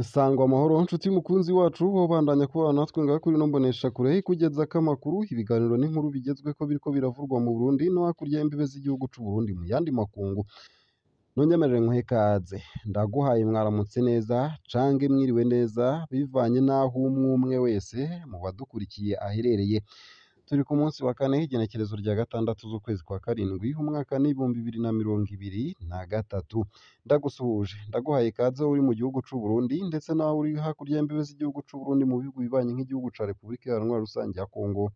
Sangwa amahoro nshuti mukunzi wacu wo bandanya kubana natwe ngaha kuri ino mboneshakure ikugezako amakuru ibiganiro n'inkuru bigezweko biriko biravurwa mu Burundi no hakurya y'imbibe z'igihugu c'u Burundi mu yandi makungu. Nonyemerere nkuhe ikaze ndaguhaye mwaramutse neza cange mwiriwe neza bivanye n'aho umwe wese mu badukurikiye aherereye. Turi ku munsi wa kane igenekerezo rya gatandatu z'ukwezi kwa karindwi umwaka n'ibihumbi 2023. Ndagusuhuje ndaguhaye ikaze uri mu gihugu c'u Burundi ndetse naho uri hakurya y'imbibe z'igihugu c'u Burundi mu bihugu bibanye nk'igihugu ca Repubulika Iharanira Rusange ya Kongo,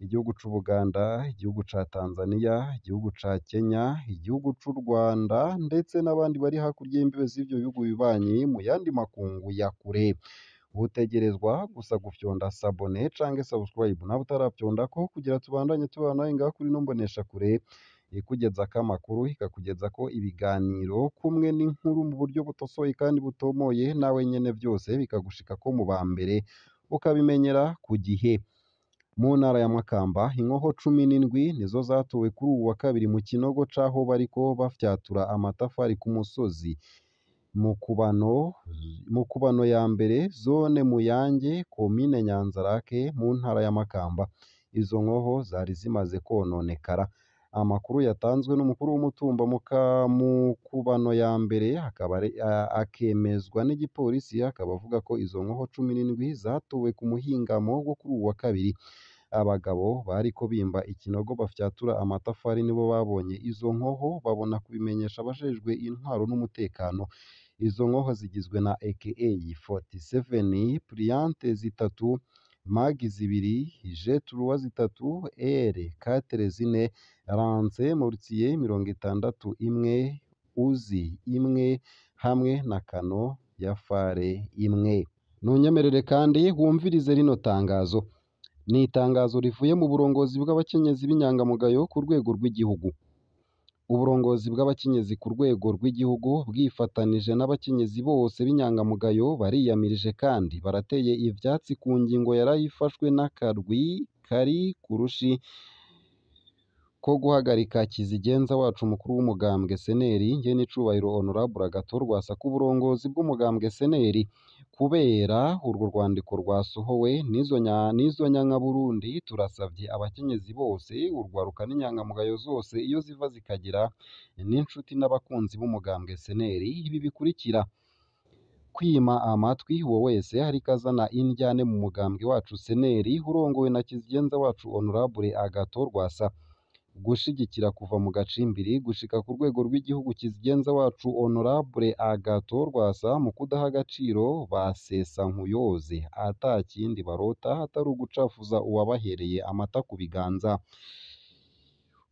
igihugu c'u Buganda, igihugu ca Tanzania, igihugu ca Kenya, igihugu c'u Rwanda ndetse n'abandi bari hakurya y'imbibe z'ivyo bihugu bibanyi mu yandi makungu ya kure. Utegerezwa gusa gufyonda sabone canke subscribe nawe utaravyondako kugira tubandanye tubana nawe ngaha kuri ino mboneshakure ikugezako amakuru ikakugezako ibiganiro kumwe n'inkuru mu buryo butosoye kandi butomoye nawe nyene vyose bikagushikako mu ba mbere ukabimenyera ku gihe. Mu ntara ya Makamba inkoho 17 nizo zatowe kuri uwu wa kabiri mu kinogo c'aho bariko bafyatura amatafari ku musozi mu kubano ya mbere zone Muyange komine Nyanzarake mu ntara ya Makamba. Izo nkoho zari zimaze kononekara. Amakuru yatanzwe n'umukuru w'umutumba mu kubano ya mbere akemezwa n'igipolisi akaba avuga ko izo nkoho 17 zatowe ku muhingamo wo kuri uwu wa kabiri. Abagabo bariko bimba ikinogo bafyatura amatafari nibo babonye izo nkoho babona kubimenyesha abajejwe intwaro n'umutekano. Izo nkoho zigizwe na AK47, Pliante 3, Mag 2, Jet3 3, R4 4, Lance Mortier 61, Uzi 1 hamwe na kano ya fare 1. Nunyemerere kandi wumvirize rino tangazo. Ni itangazo rivuye mu burongozi bw'abakenyezi b'inyangamugayo ku rwego rw'igihugu. Uburongozi bw'abakenyezi ku rwego rw'igihugu bwifatanije n'abakenyezi bose b'inyangamugayo bariyamirije kandi barateye ivyatsi ku ngingo yarayifashwe n'akarwi kari kurushi ko guhagarika kizigenza wacu mukuru w'umugambwe seneri Ngenicubahiro Honorable Agathon Rwasa ku burongozi bw'umugambwe seneri kubera urwo rwandiko rwasohowe n'izo nyankaburundi. Turasavye abakenyezi bose urwaruka n'inyangamugayo zose iyo ziva zikagira n'inshuti n'abakunzi b'umugambwe seneri ibi bikurikira: kwima amatwi uwo wese hariko azana indyane mu mugambwe wacu seneri urongowe na kizigenza wacu Honorable Agathon Rwasa, gushigikira kuva mu gacimbiri gushika ku rwego rw'igihugu kizigenza wacu Honorable Agathon Rwasa mu kudaha agaciro basesa nkuyoze ata kindi barota atari ugucafuza uwabahereye amata ku biganza,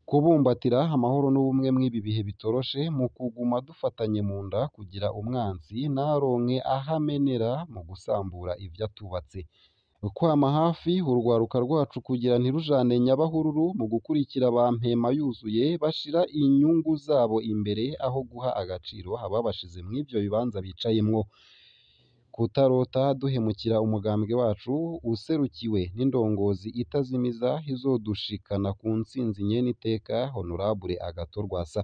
kubumbatira amahoro n'ubumwe mw'ibi bihe bitoroshe mu kuguma dufatanye mu nda kugira umwansi naronke ahamenera mu gusambura ivyo atubatse, kwama hafi urwaruka rwacu kugira ntirujane nyabahururu mu gukurikira ba mpema yuzuye bashira inyungu zabo imbere aho guha agaciro ababashize mw'ivyo bibanza bicayemwo, kutarota duhemukira umugambwe wacu userukiwe n'indongozi itazimiza izodushikana ku ntsinzi nyene iteka Honorable Agathon Rwasa.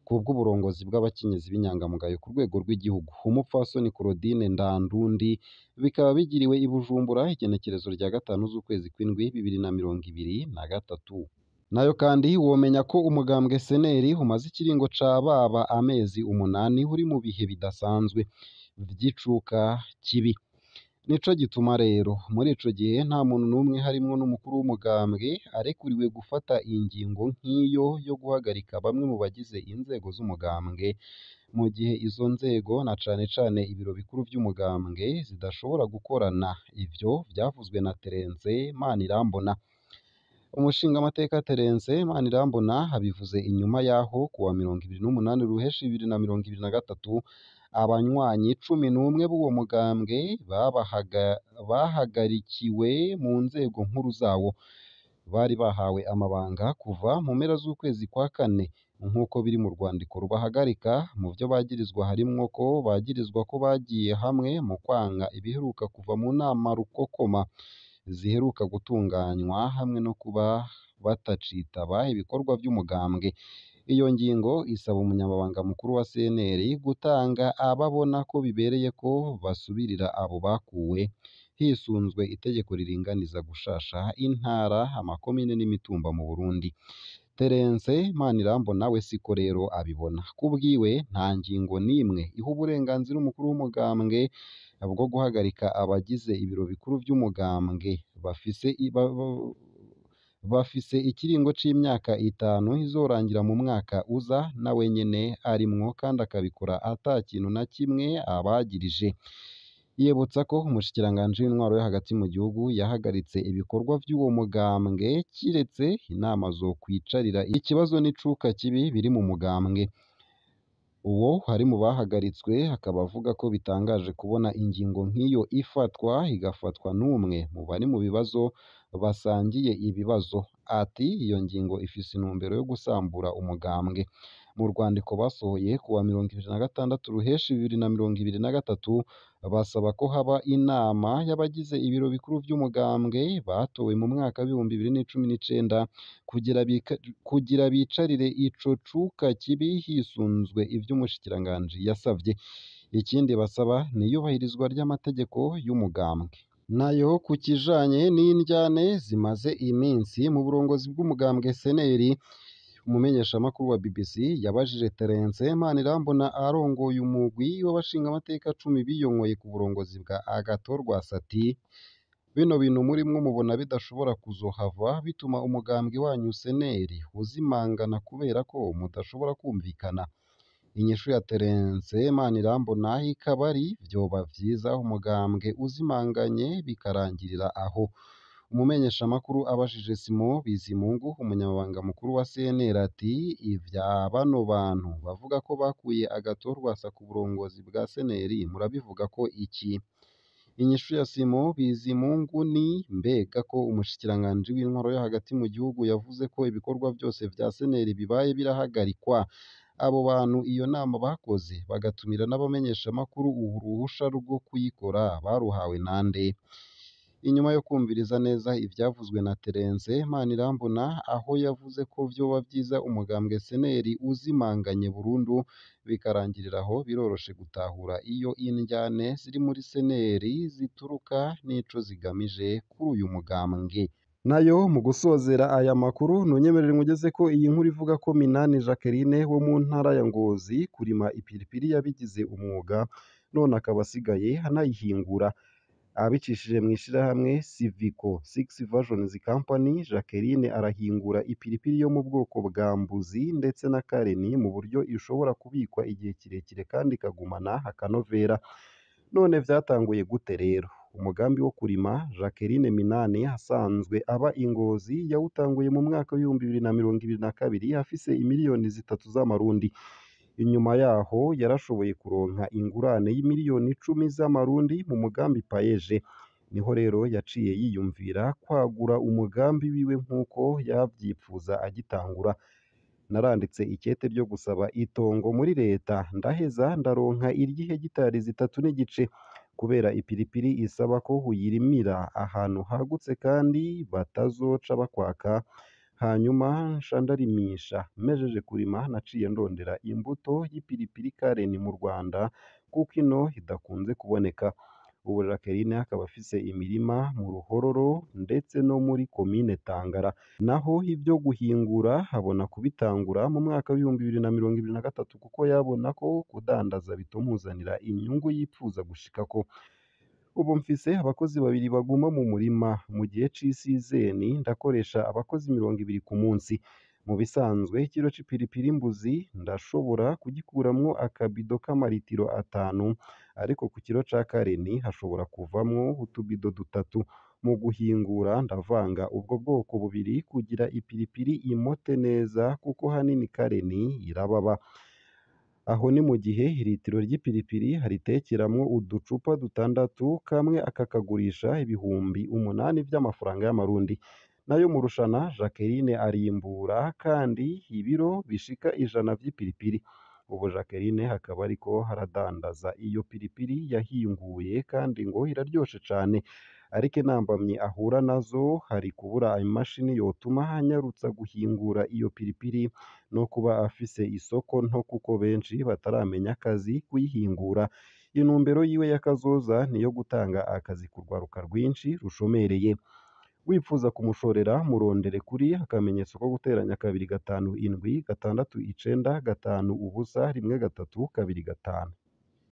Kubw'uburongozi bw'abakenyezi b'inyangamugayo ku rwego rw'igihugu umupfasoni Claudine Ndandundi bikaba bigiriwe i Bujumbura igenekerezo rya 5 z'ukwezi kw'indwi 2023. Nayo kandi womenya ko umugambwe seneri umaze ikiringo ca baba amezi 8 uri mu bihe bidasanzwe vy'icuka kibi. Nico gituma rero muri ico gihe nta muntu n'umwe harimwo n'umukuru w'umugambwe arekuriwe gufata ingingo nk'iyo yo guhagarika bamwe mu bagize inzego z'umugambwe mu gihe izo nzego na cane cane ibiro bikuru vy'umugambwe zidashobora gukorana. Ivyo vyavuzwe na Terence Manirambona. Umushingamateka Terence Manirambona abivuze inyuma yaho kuwa 28 Ruheshi 2023 abanywanyi 11 b'uwo mugambwe bahagarikiwe mu nzego nkuru zawo bari bahawe amabanga kuva mu mpera z'ukwezi kwa kane nk'uko biri mu rwandiko rubahagarika. Mu vyo bagirizwa harimwo ko bagirizwa ko bagiye hamwe mu kwanga ibiheruka kuva mu nama rukokoma ziheruka gutunganywa hamwe no kuba batacitaba ibikorwa vy'umugambwe. Iyo ngingo isaba umunyamabanga mukuru wa CNL gutanga ababona ko bibereye ko basubirira abo bakuwe hisunzwe itegeko riringaniza gushasha intara, amakomine n'imitumba mu Burundi. Terence Manirambona we siko rero abibona. Kubwiwe nta ngingo n'imwe iha uburenganzira umukuru w'umugambwe bwo guhagarika abagize ibiro bikuru vy'umugambwe bafise ikiringo c'imyaka 5 izorangira mu mwaka uza nawe nyene arimwo kandi akabikora ata kintu na kimwe abagirije. Yibutsa ko umushikiranganji w'intwaro yo hagati mu gihugu yahagaritse ibikorwa vy'uwo mugambwe kiretse inama zokwicarira ikibazo n'icuka kibi biri mu mugambwe. Uwo hari mu bahagaritswe akaba avuga ko bitangaje kubona ingingo nk'iyo igafatwa n'umwe mu bari mu bibazo basangiye ibibazo. Ati iyo ngingo ifise intumbero yo gusambura umugambwe. Mu rwandiko basohoye kuwa 26 Ruheshi 2023 basaba ko haba inama y'abagize ibiro bikuru vy'umugambwe batowe mu mwaka w'ibihumbi 2019 kugira bicarire ico cuka kibi hisunzwe ivy'umushikiranganji yasavye. Ikindi basaba ni iyubahirizwa ry'amategeko y'umugambwe. Nayo ku kijanye n'indyane zimaze iminsi mu burongozi bw'umugambwe CNL, umumenyeshamakuru wa BBC yabajije Terence Manirambona arongoye umugwi w'abashingamateka 10 biyongoye ku burongozi bwa Agathon Rwasa ati bino bintu murimwo mubona bidashobora kuzohava bituma umugambwe wanyu CNL uzimangana kubera ko mudashobora kumvikana. Inyishu ya Terence Manirambona ikaba ari vyoba vyiza umugambwe uzimanganye bikarangirira aho. Umumenyeshamakuru abajije Simon Bizimungu umunyamabanga mukuru wa CNL ati ivya bano bantu bavuga ko bakuye Agathon Rwasa ku burongozi bwa CNL murabivuga ko iki? Inyishu ya Simon Bizimungu ni mbega ko umushikiranganji w'intwaro yo hagati mu gihugu yavuze ko ibikorwa byose vya CNL bibaye birahagarikwa. Abo bantu iyo nama bakoze bagatumira n'abamenyeshamakuru uruhusha rwo kuyikora baruhawe nande? Inyuma yo kumviriza neza ivyavuzwe na Terence Manirambona aho yavuze ko vyoba vyiza umugambwe CNL uzimanganye burundu bikarangirira aho, biroroshe gutahura iyo indyane ziri muri CNL zituruka n'ico zigamije kuri uyu mugambwe. Nayo mu gusozera aya makuru nunyemerere ngugeze ko iyi nkuru ivuga ko Minani Jacqueline wo mu ntara ya Ngozi kurima ipiripiri yabigize umwuga none akaba asigaye anayihingura. Abicishije mu ishirahamwe Civico 6 Versions Company, Jacqueline arahingura ipiripiri yo mu bwoko bwa mbuzi ndetse na kareni mu buryo ishobora kubikwa igihe kirekire kandi ikagumana akanovera. None vyatanguye gute rero? Umugambi wo kurima Jacqueline Minani asanzwe aba Ingozi yawutanguye mu mwaka w'ibihumbi 2022 afise imiliyoni 3 z'amarundi. Inyuma yaho yarashoboye kuronka ingurane y'imiliyoni 10 z'amarundi mu mugambi paeje. Niho rero yaciye yiyumvira kwagura umugambi wiwe nk'uko yavyipfuza agitangura. Naranditse ikete ryo gusaba itongo muri leta ndaheza ndaronka iry'ihegitari 3 n'igice kubera ipiripiri isaba ko uyirimira ahantu hagutse kandi batazoca bakwaka. Hanyuma nshandarimisha mejeje kurima naciye ndondera imbuto y'ipiripiri kareni mu Rwanda kuko ino idakunze kuboneka. Ubu Jacqueline akaba afise imirima mu Ruhororo ndetse no muri komine Tangara. Naho ibyo guhingura habona kubitangura mu mwaka w'ibihumbi 2023 kuko yabona ko kudandaza bitomuzanira inyungu yipfuza gushikako. Ubu mfise abakozi 2 baguma mu murima mu gihe c'isizeni ndakoresha abakozi 20 ku munsi. Mu bisanzwe ikiro c'ipiripiri mbuzi ndashobora kugikuramwo akabido k'amaritiro 5 ariko ku kiro ca kareni hashobora kuvamwo utubido 3. Mu guhingura ndavanga ubwo bwoko bubiri kugira ipiripiri imote neza kuko hanini kareni irababa. Aho ni mu gihe iritiro ry'ipiripiri haritekeramwo uducupa 6 kamwe akakagurisha ibihumbi 8 vy'amafaranga y'amarundi. Nayo mu rushana Jacqueline arimbura kandi ibiro bishika 100 vy'ipiripiri. Ubu Jacqueline hakaba ariko haradandaza iyo piripiri yahinguye kandi ngo iraryoshe cane. ariko intambamyi ahura nazo hari kubura imashini yotuma anyarutsa guhingura iyo piripiri no kuba afise isoko nto kuko benshi bataramenya akazi kuyihingura. Intumbero yiwe y'akazoza niyo gutanga akazi ku rwaruka rwinshi rushomereye. Wipfuza kumushorera murondere kuri akamenyetso ko guteranya 257 665 ubusa 13 25.